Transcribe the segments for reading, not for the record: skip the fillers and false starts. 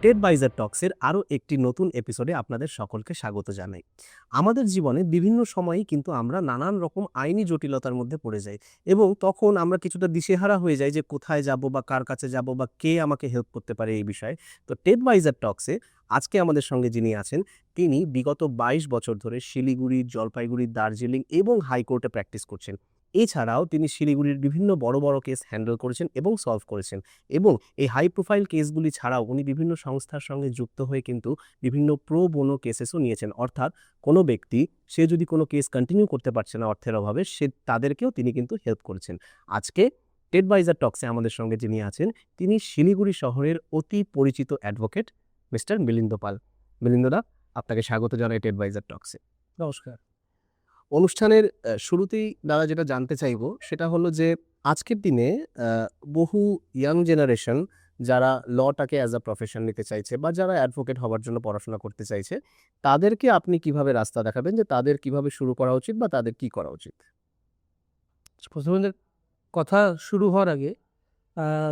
Ted বাইজার টক্সের আরও একটি নতুন এপিসোডে আপনাদের সকলকে স্বাগত জানাই। আমাদের জীবনে বিভিন্ন সময়েই কিন্তু আমরা নানান রকম আইনি জটিলতার মধ্যে পড়ে যাই এবং তখন আমরা কিছুটা দিশেহারা হয়ে যাই যে কোথায় যাব বা কার কাছে যাব বা কে আমাকে হেল্প করতে পারে এই বিষয়ে। তো টেড বাইজার টক্সে আজকে আমাদের সঙ্গে যিনি আছেন তিনি বিগত ২২ বছর ধরে শিলিগুড়ি, জলপাইগুড়ি, দার্জিলিং এবং হাইকোর্টে প্র্যাকটিস করছেন। এছাড়াও তিনি শিলিগুড়ির বিভিন্ন বড় বড় কেস হ্যান্ডেল করেছেন এবং সলভ করেছেন এবং এই হাই প্রোফাইল কেসগুলি ছাড়াও উনি বিভিন্ন সংস্থার সঙ্গে যুক্ত হয়ে কিন্তু বিভিন্ন প্রো বোনো কেসেসও নিয়েছেন। অর্থাৎ কোনো ব্যক্তি সে যদি কোনো কেস কন্টিনিউ করতে পারছে না অর্থের অভাবে, তাদেরকেও তিনি কিন্তু হেল্প করেছেন। আজকে টেড বাইজার টক্সে আমাদের সঙ্গে যিনি আছেন তিনি শিলিগুড়ি শহরের অতি পরিচিত অ্যাডভোকেট মিস্টার মিলিন্দ পাল। মিলিন্দদা, আপনাকে স্বাগত জানাই টেড বাইজার টক্সে। নমস্কার। অনুষ্ঠানের শুরুতেই দাদা যেটা জানতে চাইবো সেটা হলো যে আজকের দিনে বহু ইয়াং জেনারেশন যারা লটাকে অ্যাজ আ প্রফেশন নিতে চাইছে বা যারা অ্যাডভোকেট হওয়ার জন্য পড়াশোনা করতে চাইছে, তাদেরকে আপনি কিভাবে রাস্তা দেখাবেন যে তাদের কিভাবে শুরু করা উচিত বা তাদের কি করা উচিত? প্রথমে কথা শুরু হওয়ার আগে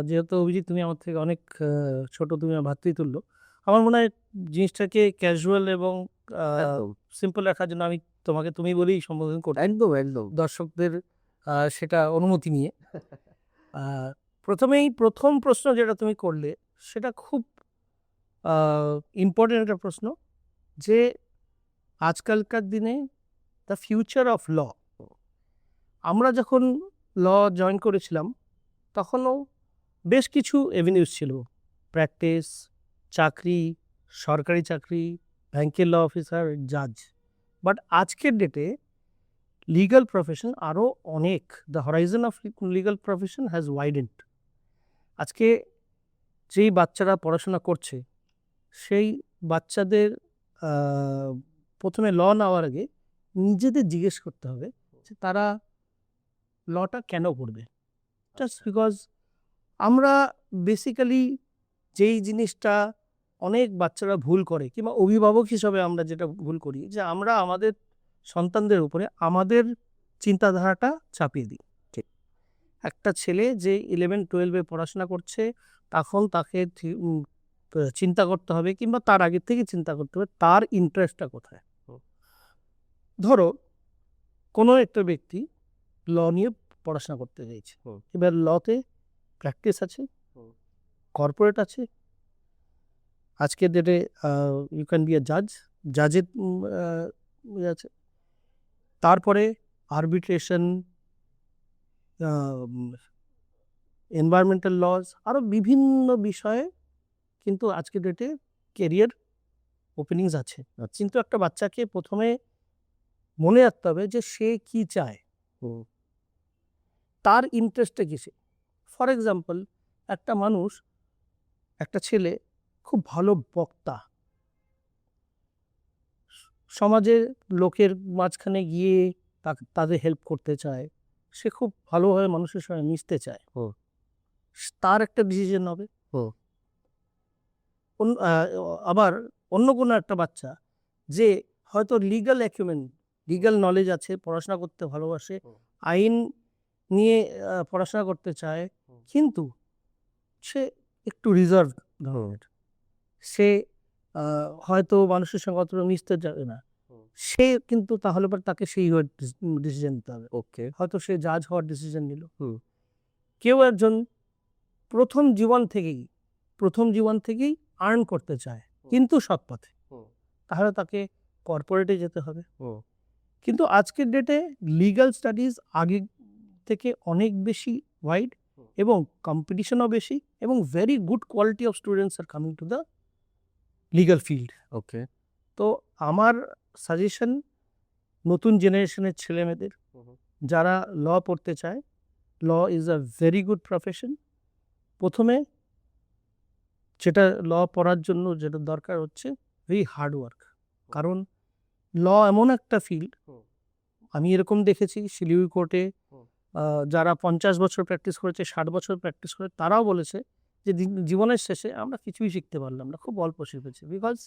যেহেতু অভিজিৎ তুমি আমার থেকে অনেক ছোট, তুমি আমার ভ্রাতৃতুল্য। আমার মনে হয় জিনিসটাকে ক্যাজুয়াল এবং একদম, সিম্পল রাখার জন্য আমি তোমাকে তুমি বলেই সম্বোধন করছি। একদম, একদম। দর্শকদের সেটা অনুমতি নিয়ে। আ প্রথমেই ১ম প্রশ্ন যেটা তুমি করলে সেটা খুব আ ইম্পোর্টেন্ট একটা প্রশ্ন যে আজকালকার দিনে দ্য ফিউচার অফ ল। আমরা যখন ল জয়েন করেছিলাম তখনও বেশ কিছু এভিনিউজ ছিল। প্র্যাকটিস, চাকরি, সরকারি চাকরি, ব্যাংকের ল অফিসার, জাজ। বাট আজকের ডেটে লিগ্যাল প্রফেশন আরও অনেক, the horizon of legal profession has widened. আজকে যেই বাচ্চারা পড়াশোনা করছে সেই বাচ্চাদের প্রথমে ল নেওয়ার আগে নিজেদের জিজ্ঞেস করতে হবে যে তারা লটা কেন পড়বে। জাস্ট বিকজ আমরা বেসিক্যালি যেই জিনিসটা অনেক বাচ্চারা ভুল করে কিংবা অভিভাবক হিসাবে আমরা যেটা ভুল করি যে আমরা আমাদের সন্তানদের উপরে আমাদের চিন্তাধারাটা চাপিয়ে দিই। ঠিক। একটা ছেলে যে 11-12 পড়াশোনা করছে তখন তাকে চিন্তা করতে হবে কিংবা তার আগের থেকে চিন্তা করতে হবে তার ইন্টারেস্টটা কোথায়। ধরো কোনো একটা ব্যক্তি ল নিয়ে পড়াশোনা করতে চাইছে, এবার লতে প্র্যাকটিস আছে, কর্পোরেট আছে, আজকের ডেটে ইউ ক্যান বি আ জাজ, জাজের আছে, তারপরে আরবিট্রেশন, এনভায়রনমেন্টাল লজ, আরও বিভিন্ন বিষয়ে কিন্তু আজকের ডেটে কেরিয়ার ওপেনিংস আছে। কিন্তু একটা বাচ্চাকে প্রথমে মনে রাখতে হবে যে সে কি চায়, তার ইন্টারেস্টটা কিসে। ফর এক্সাম্পল, একটা মানুষ, একটা ছেলে খুব ভালো বক্তা, সমাজের লোকের মাঝখানে গিয়ে তাদের হেল্প করতে চায়, সে খুব ভালোভাবে মানুষের সঙ্গে মিশতে চায়, তার একটা ডিসিশন হবে। আবার অন্য কোনো একটা বাচ্চা যে হয়তো লিগ্যাল অ্যাকুমেন, লিগ্যাল নলেজ আছে, পড়াশোনা করতে ভালোবাসে, আইন নিয়ে পড়াশোনা করতে চায়, কিন্তু সে একটু রিজার্ভ ধরনের, সে হয়তো মানুষের সঙ্গে অতটা মিশতে যাবে না, সে কিন্তু তাহলে পর তাকে সেই ডিসিশন নিতে হবে। ওকে। হয়তো সে জাজ হওয়ার ডিসিশন নিল। কেউ একজন প্রথম জীবন থেকেই আর্ন করতে চায় কিন্তু সৎ পথে, তাহলে তাকে কর্পোরেটে যেতে হবে। কিন্তু আজকের ডেটে লিগ্যাল স্টাডিজ আগে থেকে অনেক বেশি ওয়াইড এবং কম্পিটিশনও বেশি এবং very good quality of students are coming to the legal field. Okay. তো আমার সাজেশন নতুন জেনারেশনের ছেলেমেয়েদের যারা ল পড়তে চায়, law is a very good profession. প্রথমে যেটা ল পড়ার জন্য যেটা দরকার হচ্ছে ভেরি হার্ড ওয়ার্ক। কারণ ল এমন একটা ফিল্ড, আমি এরকম দেখেছি শিলিগুড়ি কোর্টে যারা 50 বছর প্র্যাকটিস করেছে, 60 বছর প্র্যাকটিস করে, তারাও বলেছে যে জীবনের শেষে আমরা কিছুই শিখতে পারলাম না, খুব অল্প শিখেছি। বিকজ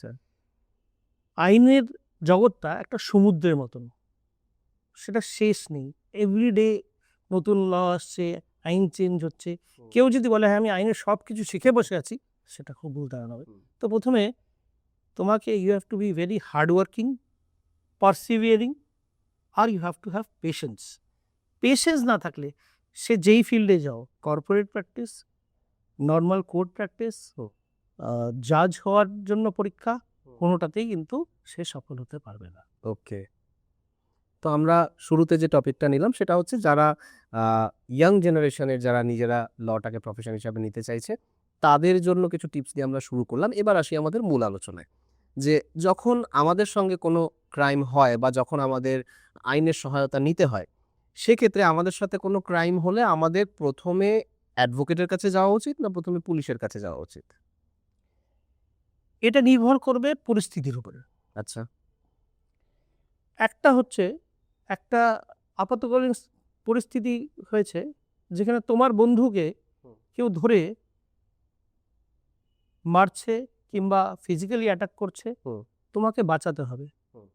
আইনের জগৎটা একটা সমুদ্রের মতন, সেটা শেষ নেই। এভরিডে নতুন ল আসছে, আইন চেঞ্জ হচ্ছে। কেউ যদি বলে হ্যাঁ আমি আইনের সব কিছু শিখে বসে আছি, সেটা খুব ভুল ধারণা হবে। হুম। তো প্রথমে তোমাকে you have to be very hard working, persevering, আর you have to have patience. Patience না থাকলে সে যেই ফিল্ডে যাও, corporate practice, normal court practice, হুম। জাজ হওয়ার জন্য পরীক্ষা, হুম। কোনোটাতেই কিন্তু সে সফল হতে পারবে না। ওকে। তো আমরা শুরুতে যে টপিকটা নিলাম সেটা হচ্ছে যারা ইয়াং জেনারেশনের যারা নিজেরা লটাকে প্রফেশন হিসাবে নিতে চাইছে তাদের জন্য কিছু টিপস দিয়ে আমরা শুরু করলাম। এবার আসি আমাদের মূল আলোচনায়। যে যখন আমাদের সঙ্গে কোনো ক্রাইম হয় বা যখন আমাদের আইনের সহায়তা নিতে হয়, সেক্ষেত্রে আমাদের সাথে কোনো ক্রাইম হলে আমাদের প্রথমে অ্যাডভোকেটের কাছে যাওয়া উচিত না প্রথমে পুলিশের কাছে যাওয়া উচিত? এটা নির্ভর করবে পরিস্থিতির উপরে। আচ্ছা। একটা হচ্ছে একটা আপাতকালীন পরিস্থিতি হয়েছে যেখানে তোমার বন্ধুকে হুম। কেউ ধরে মারছে কিংবা ফিজিক্যালি অ্যাটাক করছে, হুম। তোমাকে বাঁচাতে হবে। হুম।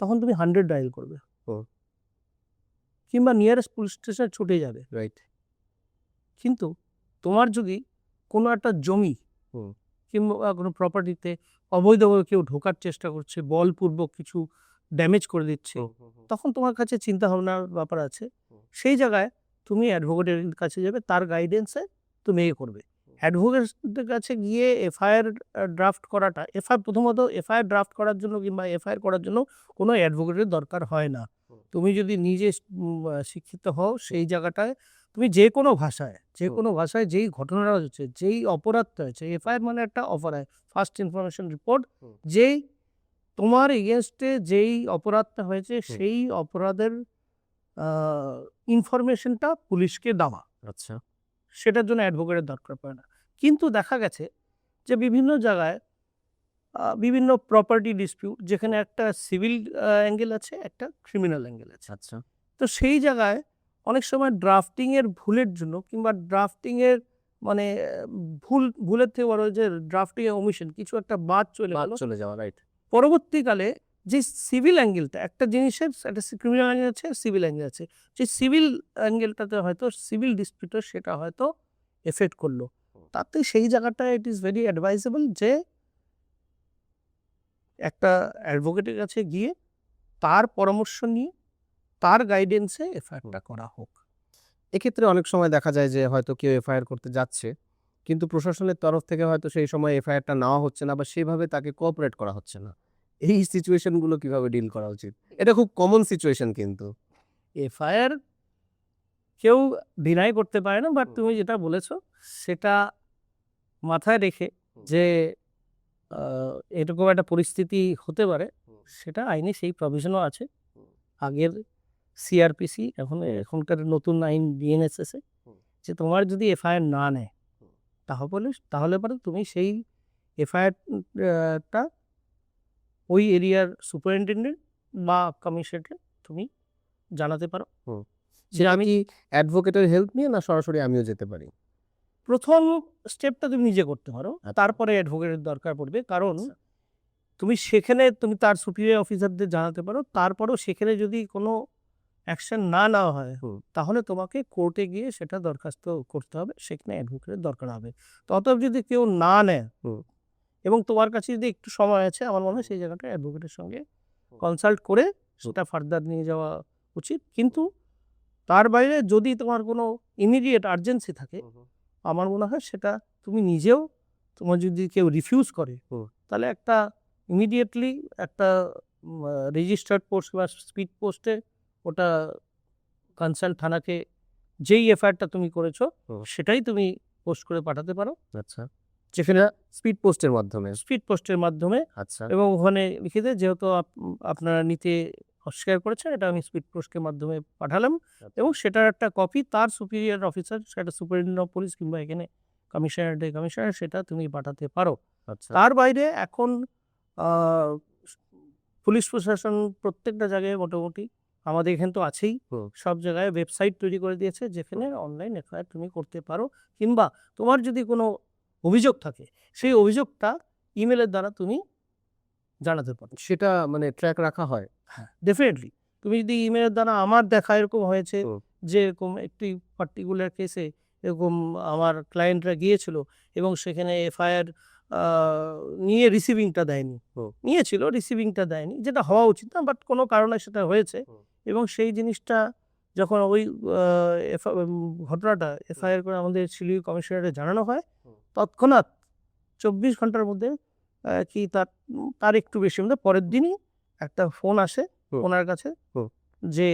তখন তুমি 100 ডায়াল করবে হুম। কিংবা নিয়ারেস্ট পুলিশ স্টেশনে ছুটে যাবে। রাইট। কিন্তু তোমার যদি কোনো একটা জমি হুম। কিংবা কোনো প্রপার্টিতে অবৈধভাবে কেউ ঢোকার চেষ্টা করছে, বলপূর্বক কিছু ড্যামেজ করে দিচ্ছে, হুম। হুম। হুম। তখন তোমার কাছে চিন্তা ভাবনার ব্যাপার আছে। হুম। সেই জায়গায় তুমি অ্যাডভোকেটের কাছে যাবে, তার গাইডেন্সে তুমি এ করবে। অ্যাডভোকেটের কাছে গিয়ে এফআইআর ড্রাফট করাটা, প্রথমত এফআইআর ড্রাফট করার জন্য কিংবা এফআইআর করার জন্য কোনো অ্যাডভোকেটের দরকার হয় না। হুম। তুমি যদি নিজে শিক্ষিত হও, সেই জায়গাটায় তুমি যে কোনো ভাষায় যেই ঘটনাটা হচ্ছে, যেই অপরাধটা হয়েছে, এফআইআর মানে একটা অপরাধ, ফার্স্ট ইনফরমেশন রিপোর্ট, হুম। যেই তোমার এগেনস্টে যেই অপরাধটা হয়েছে হুম। সেই অপরাধের ইনফরমেশনটা পুলিশকে দেওয়া। আচ্ছা। সেটার জন্য অ্যাডভোকেটের দরকার পড়ে না। কিন্তু দেখা গেছে যে বিভিন্ন জায়গায় বিভিন্ন প্রপার্টি ডিসপিউট যেখানে একটা সিভিল অ্যাঙ্গেল আছে, একটা ক্রিমিনাল অ্যাঙ্গেল আছে। আচ্ছা। তো সেই জায়গায় অনেক সময় ড্রাফটিংয়ের ভুলের জন্য কিংবা ড্রাফটিংয়ের মানে ভুলের থেকে বড় যে ড্রাফটিংয়ে ওমিশন, কিছু একটা বাদ চলে বাদ গেল। চলে যাওয়া। রাইট। পরবর্তীকালে যে সিভিল অ্যাঙ্গেলটা, একটা জিনিসের একটা ক্রিমিনাল অ্যাঙ্গেল আছে, সিভিল অ্যাঙ্গেল আছে। যে সিভিল অ্যাঙ্গেলটাতে হয়তো সিভিল ডিসপিউটে সেটা হয়তো এফেক্ট করলো। হুম। তাতে সেই জায়গাটায় ইট ইজ ভেরি অ্যাডভাইজেবল যে একটা অ্যাডভোকেটের কাছে গিয়ে তার পরামর্শ নিয়ে তার গাইডেন্সে এফআইআরটা করা হোক। এক্ষেত্রে অনেক সময় দেখা যায় যে হয়তো কেউ এফআইআর করতে যাচ্ছে, কিন্তু প্রশাসনের তরফ থেকে হয়তো সেই সময় এফআইআরটা নেওয়া হচ্ছে না বা সেভাবে তাকে কোঅপারেট করা হচ্ছে না। এই সিচুয়েশন গুলো কিভাবে ডিল করা উচিত? এটা খুব কমন সিচুয়েশন কিন্তু। এফআইআর কেউ ডিনাই করতে পারে না, বাট হুম। তুমি যেটা বলেছো সেটা মাথায় রেখে হুম। যে এরকম একটা পরিস্থিতি হতে পারে, হুম। সেটা আইনে সেই প্রভিশনও আছে। হুম। আগের সিআরপিসি, এখনকার নতুন আইন বিএনএসএস হুম। যে তোমার যদি এফআইআর না নেয় হুম। তাহলে পরে তুমি সেই এফআইআরটা ওই এরিয়ার সুপারিনটেন্ডেন্ট বা কমিশনারকে তুমি জানাতে পারো। হুম। যে সেটা আমি কি অ্যাডভোকেটের হেল্প নিয়ে না সরাসরি আমিও যেতে পারি? প্রথম স্টেপটা তুমি নিজে করতে পারো, আচ্ছা। তারপরে অ্যাডভোকেটের দরকার পড়বে। কারণ আচ্ছা। তুমি সেখানে তুমি তার সুপিরিয়র অফিসারদের জানাতে পারো। তারপরেও সেখানে যদি কোনো অ্যাকশন না নেওয়া হয়, হুম। তাহলে তোমাকে কোর্টে গিয়ে সেটা দরখাস্ত করতে হবে, সেখানে অ্যাডভোকেটের দরকার হবে। অতএব যদি কেউ না নেয় হুম। এবং তোমার কাছে যদি একটু সময় আছে, আমার মনে হয় হুম। সেই জায়গাটা অ্যাডভোকেটের সঙ্গে হুম। কনসাল্ট করে সেটা ফার্দার নিয়ে যাওয়া উচিত। কিন্তু তার বাইরে যদি তোমার কোনো ইমিডিয়েট আর্জেন্সি থাকে, হুম। হুম। আমার মনে হয় সেটা তুমি নিজেও, তোমার যদি কেউ রিফিউজ করে, হুম। তাহলে একটা ইমিডিয়েটলি একটা রেজিস্টার্ড পোস্ট বা স্পিড পোস্টে ওটা কনসার্ন থানাকে যেই এফআইআরটা তুমি করেছো হুম। সেটাই তুমি পোস্ট করে পাঠাতে পারো, আচ্ছা। যেখানে স্পিড পোস্টের মাধ্যমে। স্পিড পোস্টের মাধ্যমে, আচ্ছা। এবং ওখানে লিখে দেয় যেহেতু আপনারা নিতে অস্বীকার করেছেন, এটা আমি স্পিড পোস্টের মাধ্যমে পাঠালাম, আচ্ছা। এবং সেটার একটা কপি তার সুপিরিয়র অফিসার, সেটা সুপারিনটেন্ডেন্ট অফ পুলিশ কিংবা এখানে কমিশনার, সেটা তুমি পাঠাতে পারো। আচ্ছা। তার বাইরে এখন আহ, পুলিশ প্রশাসন প্রত্যেকটা জায়গায় মোটামুটি, আমাদের এখানে তো আছেই, হুম। সব জায়গায় ওয়েবসাইট তৈরি করে দিয়েছে যেখানে অনলাইন এফআইআর তুমি করতে পারো, কিংবা তোমার যদি কোনো অভিযোগ থাকে সেই অভিযোগটা ইমেলের দ্বারা তুমি জানাতে পারো। সেটা মানে ট্র্যাক রাখা হয়? হ্যাঁ, ডেফিনেটলি। তুমি যদি ইমেলের দ্বারা, আমার দেখা এরকম হয়েছে হুম। যে এরকম একটি পার্টিকুলার কেসে এরকম আমার ক্লায়েন্টরা গিয়েছিল এবং সেখানে এফআইআর নিয়ে রিসিভিংটা দেয়নি, নিয়েছিল রিসিভিংটা দেয়নি, যেটা হওয়া উচিত না, বাট কোনো কারণে সেটা হয়েছে। এবং সেই জিনিসটা যখন ওই ঘটনাটা এফআইআর করে আমাদের শিলিগুড়ি কমিশনারেটে জানানো হয়, তৎক্ষণাৎ 24 ঘন্টার মধ্যে কি তার একটু বেশি মধ্যে পরের দিনই একটা ফোন আসে ওনার কাছে যে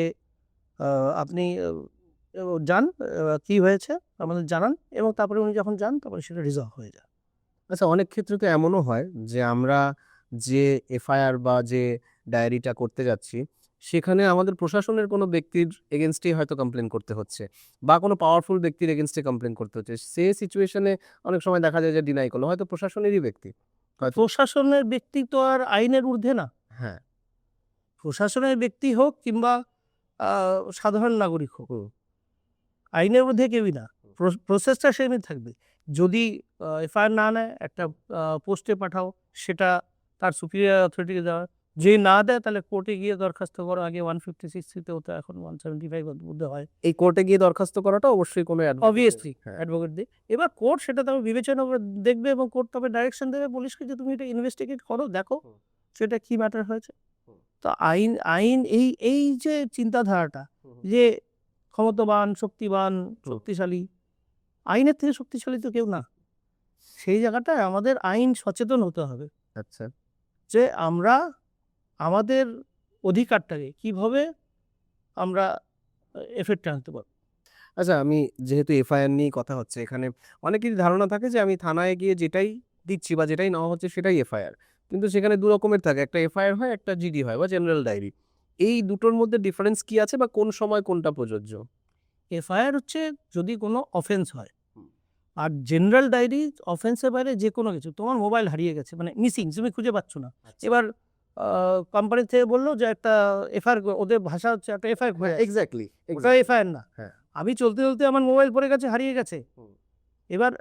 আপনি যান, কি হয়েছে আমাদের জানান, এবং তারপরে উনি যখন যান তারপরে সেটা রিজলভ হয়ে যায়। আচ্ছা, অনেক ক্ষেত্রে তো এমনও হয় যে আমরা যে এফআইআর বা যে ডায়েরিটা করতে যাচ্ছি সেখানে আমাদের প্রশাসনের কোনো ব্যক্তির এগেনস্টেই হয়তো কমপ্লেন করতে হচ্ছে বা কোনো পাওয়ারফুল ব্যক্তির এগেনস্টে কমপ্লেন করতে হচ্ছে। সেই সিচুয়েশনে অনেক সময় দেখা যায় যে ডিনাই করলো, হয়তো প্রশাসনেরই ব্যক্তি। প্রশাসনের ব্যক্তি তো আর আইনের ঊর্ধ্বে না। হ্যাঁ, প্রশাসনের ব্যক্তি হোক কিংবা সাধারণ নাগরিক হোক, আইনের ঊর্ধ্বে কেউই না। প্রসেসটা সেমই থাকবে। যদি এফআইআর না নেয়, একটা পোস্টে পাঠাও, সেটা তার সুপিরিয়র অথরিটিকে দেওয়া। যে না দেয় তাহলে কোর্টে গিয়ে দরখাস্ত করো। আগে 156 হতো, এখন 175 এর মধ্যে হয়। এই কোর্টে গিয়ে দরখাস্ত করাটা অবশ্যই কোনো অবভিয়াসলি অ্যাডভোকেট দিয়ে। এবার কোর্ট সেটা তবে বিবেচনা করে দেখবে এবং কোর্ট তবে ডাইরেকশন দেবে পুলিশকে যে তুমি এটা ইনভেস্টিগেট করো, দেখো সেটা কি ম্যাটার হয়েছে। তো আইন আইন এই এই যে চিন্তাধারাটা যে ক্ষমতাবান, শক্তিবান, শক্তিশালী, আইনের থেকে শক্তিশালী তো কেউ না। সেই জায়গাটায় আমাদের আইন সচেতন হতে হবে। আচ্ছা, যে আমরা আমাদের অধিকারটাকে কিভাবে আমরা এফেক্টে আনতে পারবো। আচ্ছা, আমি যেহেতু এফআইআর নিয়ে কথা হচ্ছে এখানে, অনেকেরই ধারণা থাকে যে আমি থানায় গিয়ে যেটাই দিচ্ছি বা যেটাই নেওয়া হচ্ছে সেটাই এফআইআর। কিন্তু সেখানে 2 রকমের থাকে। একটা এফআইআর হয়, একটা জিডি হয় বা জেনারেল ডায়েরি। এই দুটোর মধ্যে ডিফারেন্স কি আছে বা কোন সময় কোনটা প্রযোজ্য? এফআইআর হচ্ছে যদি কোনো অফেন্স হয়, আর জেনারেল ডায়েরি অফেন্সের বাইরে যে কোনো কিছু। তোমার মোবাইল হারিয়ে গেছে, মানে মিসিং, তুমি খুঁজে পাচ্ছ না। এবার কোম্পানি থেকে বললো যে একটা এফআইআর, ওদের ভাষা হচ্ছে একটা এফআইআর হয়ে যায়। এক্স্যাক্টলি, ওটা এফআইআর না। হ্যাঁ। আমি চলতে চলতে আমার মোবাইল পড়ে গেছে, হারিয়ে গেছে। এবার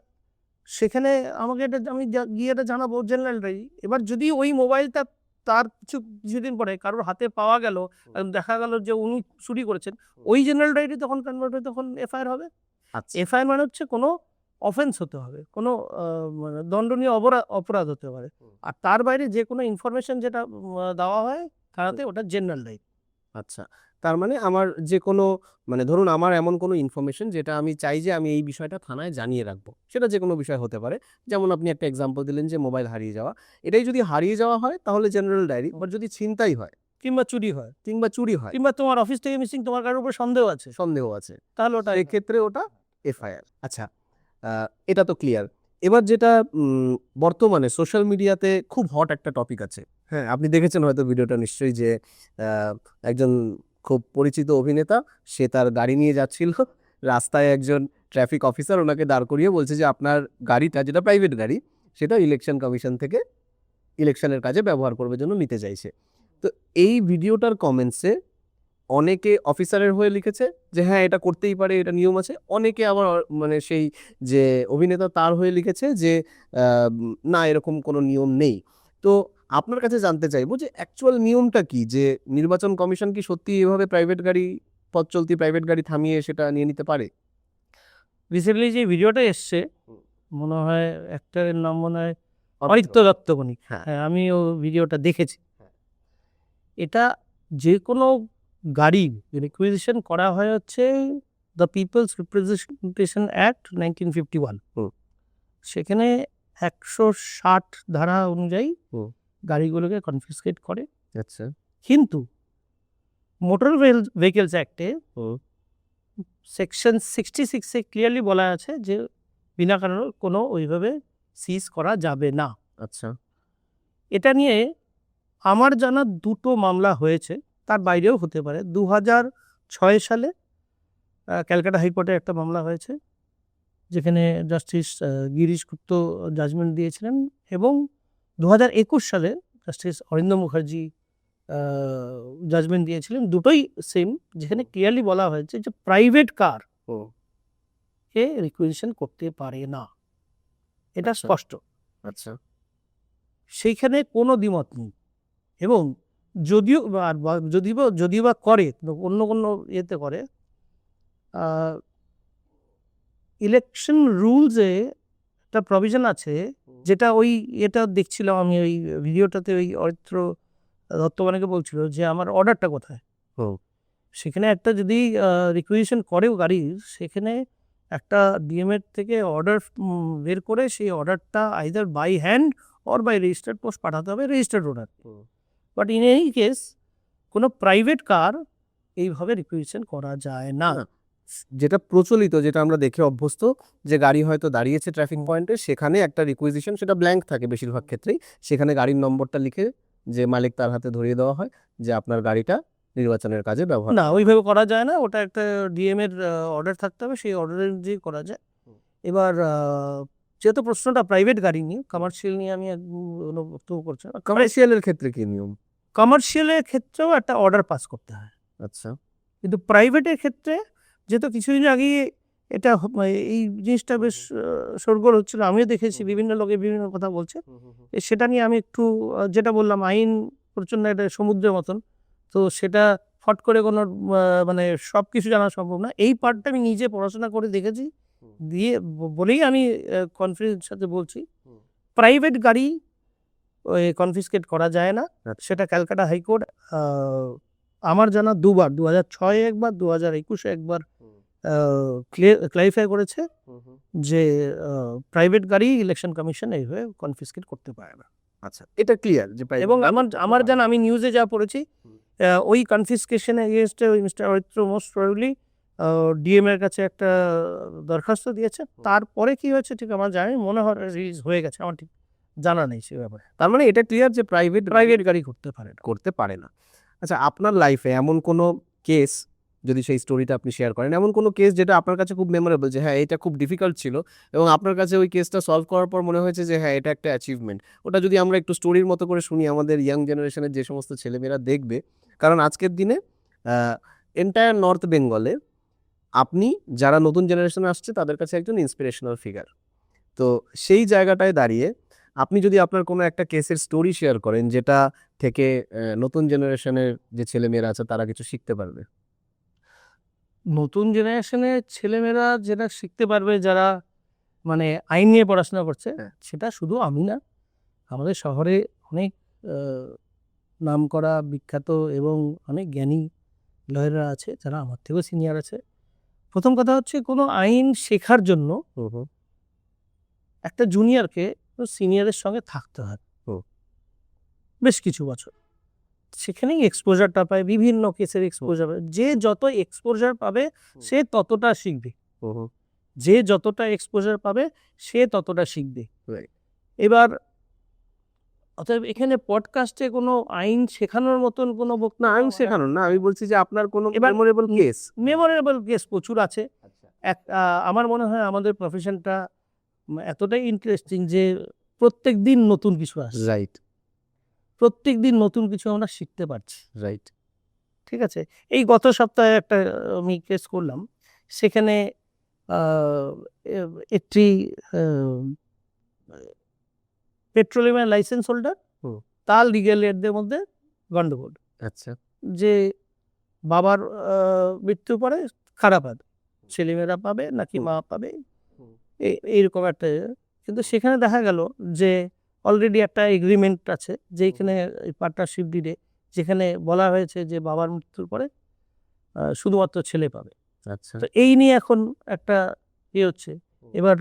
সেখানে আমাকে আমি গিয়ে এটা জানাবো জেনারেল ডায়েরি। এবার যদি ওই মোবাইলটা তার কিছুদিন পরে কারোর হাতে পাওয়া গেল, দেখা গেল যে উনি চুরি করেছেন, ওই জেনারেল ডায়েরি তখন কনভার্ট হয়ে তখন এফআইআর হবে। আচ্ছা, এফআইআর মানে হচ্ছে কোনো অফেন্স হতে হবে, কোনো মানে দণ্ডনীয় অপরাধ হতে পারে। আর তার বাইরে যে কোনো ইনফরমেশন যেটা দেওয়া হয় থানাতে, ওটা জেনারেল ডায়েরি। আচ্ছা। তার মানে আমার যে কোনো, মানে ধরুন আমার এমন কোনো ইনফরমেশন যেটা আমি চাই যে আমি এই বিষয়টা থানায় জানিয়ে রাখবো। সেটা যেকোনো বিষয় হতে পারে। যেমন আপনি একটা এক্সাম্পল দিলেন যে মোবাইল হারিয়ে যাওয়া। এটাই যদি হারিয়ে যাওয়া হয় তাহলে জেনারেল ডায়েরি, বা যদি ছিনতাই হয় কিংবা চুরি হয়, কিংবা চুরি হয়, কিংবা তোমার অফিস থেকে মিসিং, তোমার কারোর উপর সন্দেহ আছে, সন্দেহ আছে, তাহলে ওটা এক্ষেত্রে ওটা এফআইআর। আচ্ছা, এটা তো ক্লিয়ার। এবার যেটা বর্তমানে সোশ্যাল মিডিয়াতে খুব হট একটা টপিক আছে। হ্যাঁ, আপনি দেখেছেন হয়তো ভিডিওটা নিশ্চয়ই, যে একজন খুব পরিচিত অভিনেতা, সে তার গাড়ি নিয়ে যাচ্ছিল। রাস্তায় একজন ট্রাফিক অফিসার ওনাকে দাঁড় করিয়ে বলছে যে আপনার গাড়িটা, যেটা প্রাইভেট গাড়ি, সেটা ইলেকশন কমিশন থেকে ইলেকশনের কাজে ব্যবহার করবার জন্য নিতে চাইছে। তো এই ভিডিওটার কমেন্টসে অনেকে অফিসারের হয়ে লিখেছে যে হ্যাঁ এটা করতেই পারে, এটা নিয়ম আছে। অনেকে আবার মানে সেই যে অভিনেতা তার হয়ে লিখেছে যে না, এরকম কোনো নিয়ম নেই। তো আপনার কাছে জানতে চাইবো যে অ্যাকচুয়াল নিয়মটা কি, যে নির্বাচন কমিশন কি সত্যি এভাবে প্রাইভেট গাড়ি, পথ চলতি প্রাইভেট গাড়ি থামিয়ে সেটা নিয়ে নিতে পারে? রিসেন্টলি যে ভিডিওটা এসছে, মনে হয় অ্যাক্টরের নাম মনে হয় অরিত্য দত্ত বণিক। হ্যাঁ। হ্যাঁ, আমি ও ভিডিওটা দেখেছি। এটা যে কোনো গাড়ি রিকুইজিশন করা হয় হচ্ছে দ্য পিপলস রিপ্রেজেন্টেশন অ্যাক্ট 1951। সেখানে 160 ধারা অনুযায়ী গাড়িগুলোকে কনফিসকেট করে। আচ্ছা, কিন্তু মোটর ভেহিকলস অ্যাক্টে সেকশন 66-এ ক্লিয়ারলি বলা আছে যে বিনা কারণে কোনো ওইভাবে সিজ করা যাবে না। আচ্ছা, এটা নিয়ে আমার জানা 2টো মামলা হয়েছে, তার বাইরেও হতে পারে। 2006 সালে ক্যালকাটা হাইকোর্টে একটা মামলা হয়েছে, যেখানে জাস্টিস গিরিশ গুপ্ত জাজমেন্ট দিয়েছিলেন, এবং 2021 সালে জাস্টিস অরিন্দম মুখার্জি জাজমেন্ট দিয়েছিলেন। দুটোই সেম, যেখানে ক্লিয়ারলি বলা হয়েছে যে প্রাইভেট কার কে রিকুইজিশন করতে পারে না, এটা আচ্ছা। স্পষ্ট। আচ্ছা, সেইখানে কোনো দ্বিমত নেই। এবং যদিও বা করে, অন্য কোনো ইয়েতে করে, ইলেকশন রুলসে একটা প্রভিশন আছে, যেটা ওই এটা দেখছিলাম আমি ওই ভিডিওটাতে, ওই অরিত্র দত্তবানাকে বলছিল যে আমার অর্ডারটা কোথায়। হুম। সেখানে একটা যদি রিকুইজিশন করেও গাড়ির, সেখানে একটা ডিএমএর থেকে অর্ডার বের করে সেই অর্ডারটা either by hand or by registered post পাঠাতে হবে, registered order. But in any case কোনো প্রাইভেট কার এইভাবে রিকুইজিশন করা যায় না। যেটা প্রচলিত, যেটা আমরা দেখে অভ্যস্ত, যে গাড়ি হয়তো দাঁড়িয়েছে ট্রাফিক পয়েন্টে, সেখানে একটা রিকুইজিশন, সেটা ব্ল্যাঙ্ক থাকে বেশিরভাগ ক্ষেত্রেই, সেখানে গাড়ির নম্বরটা লিখে যে মালিক তার হাতে ধরিয়ে দেওয়া হয় যে আপনার গাড়িটা নির্বাচনের কাজে ব্যবহার না, ওইভাবে করা যায় না, ওটা একটা ডিএম এর অর্ডার থাকতে হবে, সেই অর্ডারের যে করা যায়। এবার যেহেতু প্রশ্নটা প্রাইভেট গাড়ি নিয়ে, কমার্শিয়াল নিয়ে আমি কোনো বক্তব্য করছি না। কমার্শিয়ালের ক্ষেত্রে কি নিয়ম? কমার্শিয়ালের ক্ষেত্রেও একটা অর্ডার পাস করতে হয়, আচ্ছা। কিন্তু প্রাইভেটের ক্ষেত্রে যেহেতু কিছুদিন আগে এটা এই জিনিসটা বেশ শোরগোল হচ্ছিল, আমিও দেখেছি বিভিন্ন লোকে বিভিন্ন কথা বলছে। সেটা নিয়ে আমি একটু যেটা বললাম, আইন প্রচণ্ড একটা সমুদ্রের মতন, তো সেটা ফট করে কোনো মানে সব কিছু জানা সম্ভব না। এই পার্টটা আমি নিজে পড়াশোনা করে দেখেছি, দিয়ে বলেই আমি কনফিডেন্সের সাথে বলছি প্রাইভেট গাড়ি কনফিসকেট করা যায় না। সেটা ক্যালকাটা হাইকোর্ট আমার জানা দুবার, 2006 একবার, 2021 একবার ক্লারিফাই করেছে যে প্রাইভেট গাড়ি ইলেকশন কমিশন এইভাবে কনফিসকেট করতে পারে না। আচ্ছা, এটা ক্লিয়ার যে এবং আমার জানা, আমি নিউজে যা পড়েছি, ওই কনফিসকেশন এগেনস্টে ওই mister Aritra most probably DM এর কাছে একটা দরখাস্ত দিয়েছে। তারপরে কি হয়েছে ঠিক আমার জানি, মনে হয় রিলিজ হয়ে গেছে, আমার ঠিক জানা নেই সে ব্যাপারে। তার মানে এটা ক্লিয়ার যে প্রাইভেট গাড়ি করতে পারে না। করতে পারে না। আচ্ছা, আপনার লাইফে এমন কোনো কেস, যদি সেই স্টোরিটা আপনি শেয়ার করেন, এমন কোনো কেস যেটা আপনার কাছে খুব মেমোরেবল, যে হ্যাঁ এটা খুব ডিফিকাল্ট ছিল এবং আপনার কাছে ওই কেসটা সলভ করার পর মনে হয়েছে যে হ্যাঁ এটা একটা অ্যাচিভমেন্ট, ওটা যদি আমরা একটু স্টোরির মতো করে শুনি আমাদের ইয়াং জেনারেশনের যে সমস্ত ছেলেমেয়েরা দেখবে, কারণ আজকের দিনে এন্টায়ার নর্থ বেঙ্গলে আপনি, যারা নতুন জেনারেশনে আসছে তাদের কাছে একজন ইন্সপিরেশনাল ফিগার। তো সেই জায়গাটায় দাঁড়িয়ে আপনি যদি আপনার কোনো একটা কেসের স্টোরি শেয়ার করেন, যেটা থেকে নতুন জেনারেশনের যে ছেলেমেয়েরা আছে তারা কিছু শিখতে পারবে। নতুন জেনারেশনের ছেলেমেয়েরা যেটা শিখতে পারবে, যারা মানে আইন নিয়ে পড়াশোনা করছে, হ্যাঁ। সেটা শুধু আমি না, আমাদের শহরে অনেক নামকরা বিখ্যাত এবং অনেক জ্ঞানী লয়াররা আছে যারা আমার থেকেও সিনিয়র আছে। প্রথম কথা হচ্ছে, কোনো আইন শেখার জন্য একটা জুনিয়রকে সিনিয়রের সঙ্গে থাকতে হয় বেশ কিছু বছর, সেখানেই এক্সপোজারটা পায়, বিভিন্ন কেসের এক্সপোজার পায়। যে যত এক্সপোজার পাবে সে ততটা শিখবে, যে যতটা এক্সপোজার পাবে সে ততটা শিখবে। এবার অতএব এখানে পডকাস্টে কোনো আইন শেখানোর মতন কোনো না, আইন শেখানোর না, আমি বলছি যে আপনার কোনো মেমোরেবল কেস। মেমোরেবল কেস প্রচুর আছে। আমার মনে হয় আমাদের প্রফেশনটা এতটাই ইন্টারেস্টিং যে প্রত্যেক দিন নতুন কিছু আসছে, রাইট, প্রত্যেক দিন নতুন কিছু আমরা শিখতে পারছি। রাইট। ঠিক আছে, এই গত সপ্তাহে একটা আমি কেস করলাম, সেখানে একটি পেট্রোলিয়ামের লাইসেন্স হোল্ডার, তার লিগ্যাল এডদের মধ্যে গন্ডগোল। আচ্ছা। যে বাবার মৃত্যুর পরে খারাপ হবে, ছেলেমেয়েরা পাবে নাকি মা পাবে, এইরকম একটা। কিন্তু সেখানে দেখা গেল যে অলরেডি একটা এগ্রিমেন্ট আছে, যেখানে পার্টনারশিপ ডিডে যেখানে বলা হয়েছে যে বাবার মৃত্যুর পরে শুধুমাত্র ছেলে পাবে। আচ্ছা। তো এই নিয়ে এখন একটা ইয়ে হচ্ছে, এবার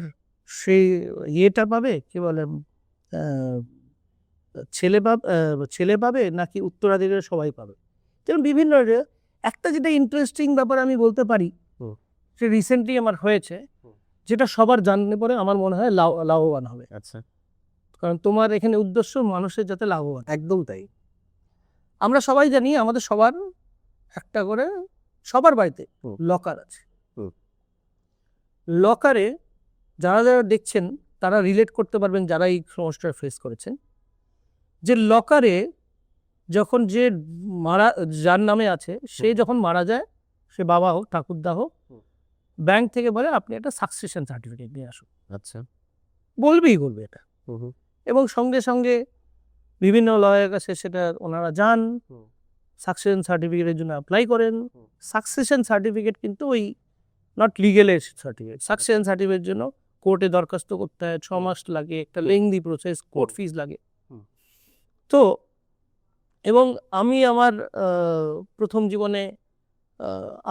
সেই ইয়েটা পাবে, কি বলে, ছেলে পাবে নাকি উত্তরাধিকারী সবাই পাবে। যেমন বিভিন্ন একটা যেটা ইন্টারেস্টিং ব্যাপার আমি বলতে পারি, সে রিসেন্টলি আমার হয়েছে, যেটা সবার জানলে পরে আমার মনে হয় লাভবান হবে। আচ্ছা। কারণ তোমার এখানে উদ্দেশ্য মানুষের যাতে লাভবান। একদম তাই। আমরা সবাই জানি আমাদের সবার একটা করে, সবার বাড়িতে লকার আছে। লকারে যারা যারা দেখছেন তারা রিলেট করতে পারবেন, যারা এই সমস্যাটা ফেস করেছেন, যে লকারে যখন যে যার নামে আছে সে যখন মারা যায়, সে বাবা হোক ঠাকুরদা হোক, ব্যাংক থেকে বলে আপনি একটা সাকসেশন সার্টিফিকেট নিয়ে আসুন। আচ্ছা। বলবে এটা, এবং সঙ্গে সঙ্গে বিভিন্ন লয়ের কাছে সেটা ওনারা যান, সাকসেশন সার্টিফিকেটের জন্য অ্যাপ্লাই করেন। সাকসেশন সার্টিফিকেট কিন্তু ওই নট লিগেল সার্টিফিকেট। সাকসেশন সার্টিফিকেটের জন্য কোর্টে দরখাস্ত করতে হয়, 6 মাস লাগে, একটা লেংদি প্রসেস, কোর্ট ফিস লাগে। তো এবং আমি আমার প্রথম জীবনে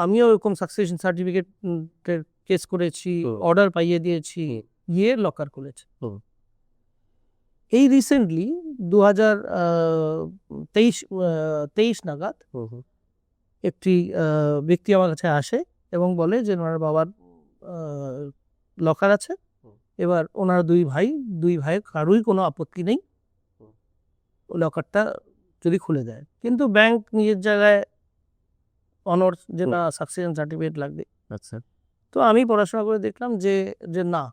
আমিও এরকম সাকসেশন সার্টিফিকেট কেস করেছি, অর্ডার পাইয়ে দিয়েছি, গিয়ে লকার খুলেছে। এই রিসেন্টলি 2023 নাগাদ একটি ব্যক্তি আমার কাছে আসে এবং বলে যে ওনার বাবার লকার আছে, এবার ওনার দুই ভাইয়ের কারোই কোনো আপত্তি নেই লকারটা যদি খুলে দেয়, কিন্তু ব্যাংক নিজের জায়গায় অনার্স যেটা সাকসেশন সার্টিফিকেট লাগবে। আচ্ছা, তো আমি পড়াশোনা করে দেখলাম যে না,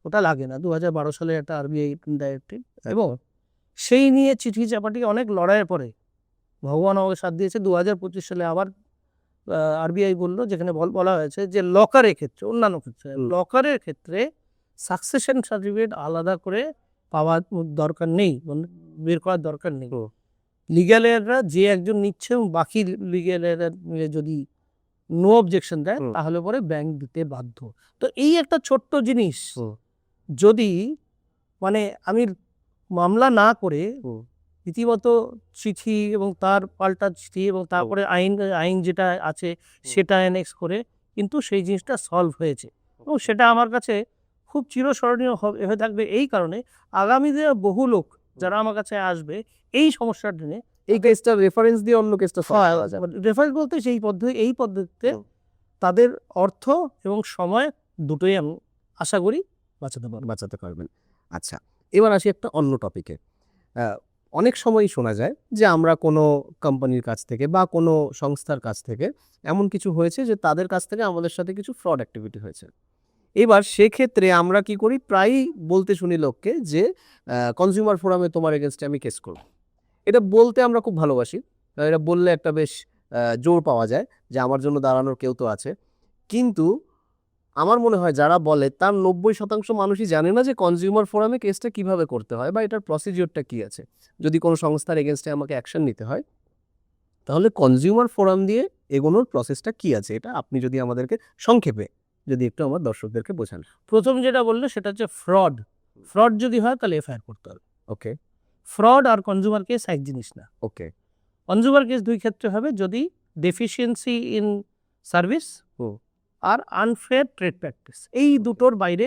ওটা লাগে না। 2012 সালে একটা আরবিআই ডাইরেক্টিভ, এবং সেই নিয়ে চিঠি চাপাটি অনেক লড়াইয়ের পরে ভগবান আমাকে সাথ দিয়েছে। 2025 সালে আবার আরবিআই বললো, যেখানে বলা হয়েছে যে লকারের ক্ষেত্রে, অন্যান্য ক্ষেত্রে লকারের ক্ষেত্রে সাকসেশন সার্টিফিকেট আলাদা করে পাওয়ার দরকার নেই, বের করার দরকার নেই। লিগ্যালেররা যে একজন নিচ্ছে এবং বাকি লিগ্যালেরা যদি নো অবজেকশন দেয় তাহলে পরে ব্যাংক দিতে বাধ্য। তো এই একটা ছোট্ট জিনিস যদি মানে আমি মামলা না করে রীতিমত চিঠি এবং তার পাল্টা চিঠি এবং তারপরে আইন যেটা আছে সেটা অ্যানেক্স করে কিন্তু সেই জিনিসটা সলভ হয়েছে, এবং সেটা আমার কাছে খুব চিরস্মরণীয় হয়ে থাকবে। এই কারণে আগামী দিনে বহু লোক যারা আমার কাছে আসবে এই সমস্যার দিনে এই কেসটা রেফারেন্স দিয়ে অন্য কেসটা রেফারেন্স বলতে এই পদ্ধতিতে তাদের অর্থ এবং সময় দুটোই আমি আশা করি বাঁচাতে পারবেন। আচ্ছা, এবার আসি একটা অন্য টপিকে। অনেক সময়ই শোনা যায় যে আমরা কোনো কোম্পানির কাছ থেকে বা কোনো সংস্থার কাছ থেকে এমন কিছু হয়েছে যে তাদের কাছ থেকে আমাদের সাথে কিছু ফ্রড অ্যাক্টিভিটি হয়েছে। এবার সেক্ষেত্রে আমরা কি করি, প্রায়ই বলতে শুনি লোককে যে কনজিউমার ফোরামে তোমার এগেনস্টে আমি কেস করব। এটা বলতে আমরা খুব ভালোবাসি, এটা বললে একটা বেশ জোর পাওয়া যায় যে আমার জন্য দাঁড়ানোর কেউ তো আছে। কিন্তু আমার মনে হয় যারা বলে তার 90% মানুষই জানে না যে কনজিউমার ফোরামে কেসটা কিভাবে করতে হয় বা এটার প্রসিডিওরটা কি আছে। যদি কোনো সংস্থার এগেনস্টে আমাকে অ্যাকশন নিতে হয় তাহলে কনজিউমার ফোরাম দিয়ে এগোনোর প্রসেসটা কি আছে, এটা আপনি যদি আমাদেরকে সংক্ষেপে যদি একটু আমার দর্শকদেরকে বোঝান। প্রথম যেটা বললে সেটা হচ্ছে ফ্রড যদি হয় তাহলে এফআইআর করতে হবে। ওকে, ফ্রড আর কনজিউমার কেস এক জিনিস না। ওকে, কনজিউমার কেস দুই ক্ষেত্রে হবে, যদি ডেফিসিয়েন্সি ইন সার্ভিস আর আনফেয়ার ট্রেড প্র্যাকটিস, এই দুটোর বাইরে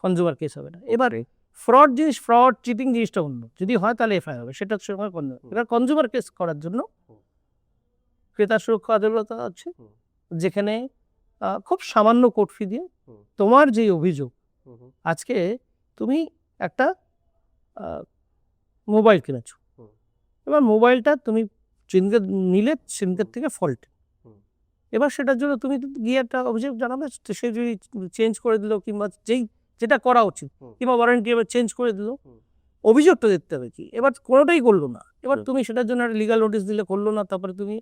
কনজিউমার কেস হবে না। এবারে ফ্রড চিটিং জিনিসটা অন্য, যদি হয় তাহলে এফআইআর হবে, সেটার সঙ্গে এবার কনজিউমার কেস করার জন্য ক্রেতা সুরক্ষা আদালত আছে, যেখানে খুব সামান্য কোর্ট ফি দিয়ে তোমার যে অভিযোগ, আজকে তুমি একটা মোবাইল কিনেছো, এবার মোবাইলটা তুমি নিলে সেদিনের থেকে ফল্ট, এবার সেটার জন্য তুমি গিয়ে একটা অভিযোগ জানাবে, সে যদি চেঞ্জ করে দিল কিংবা যেটা করা উচিত কিংবা ওয়ারেন্টি এবার চেঞ্জ করে দিল, অভিযোগটা দেখতে হবে কি, এবার কোনোটাই করলো না, এবার তুমি সেটার জন্য একটা লিগাল নোটিশ দিলে, করলো না, তারপরে তুমি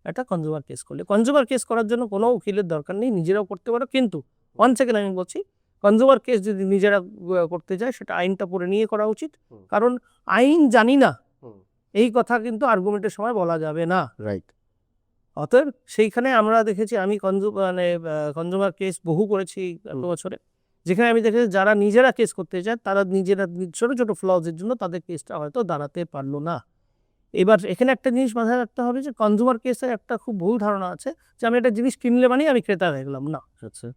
একটা কনজিউমার কেস করলে। কনজিউমার কেস করার জন্য কোনো উকিলের দরকার নেই, নিজেরাও করতে পারো। কিন্তু ওয়ান সেকেন্ড আমি বলছি, কনজিউমার কেস যদি নিজেরা করতে যায় সেটা আইনটা পড়ে নিয়ে করা উচিত, কারণ আইন জানি না এই কথা কিন্তু আর্গুমেন্টের সময় বলা যাবে না। রাইট। অতএব সেইখানে আমরা দেখেছি, আমি কনজিউমার কেস বহু করেছি এত বছরে, যেখানে আমি দেখেছি যারা নিজেরা কেস করতে চায় তারা নিজেরা ছোট ছোট ফ্লজের জন্য তাদের কেসটা হয়তো দাঁড়াতে পারলো না। এবার এখানে একটা জিনিস মাথায় রাখতে হবে যে কনজিউমার কেসের একটা খুব ভুল ধারণা আছে যে আমি একটা জিনিস কিনলে মানে আমি ক্রেতা হয়ে গেলাম। না, আচ্ছা,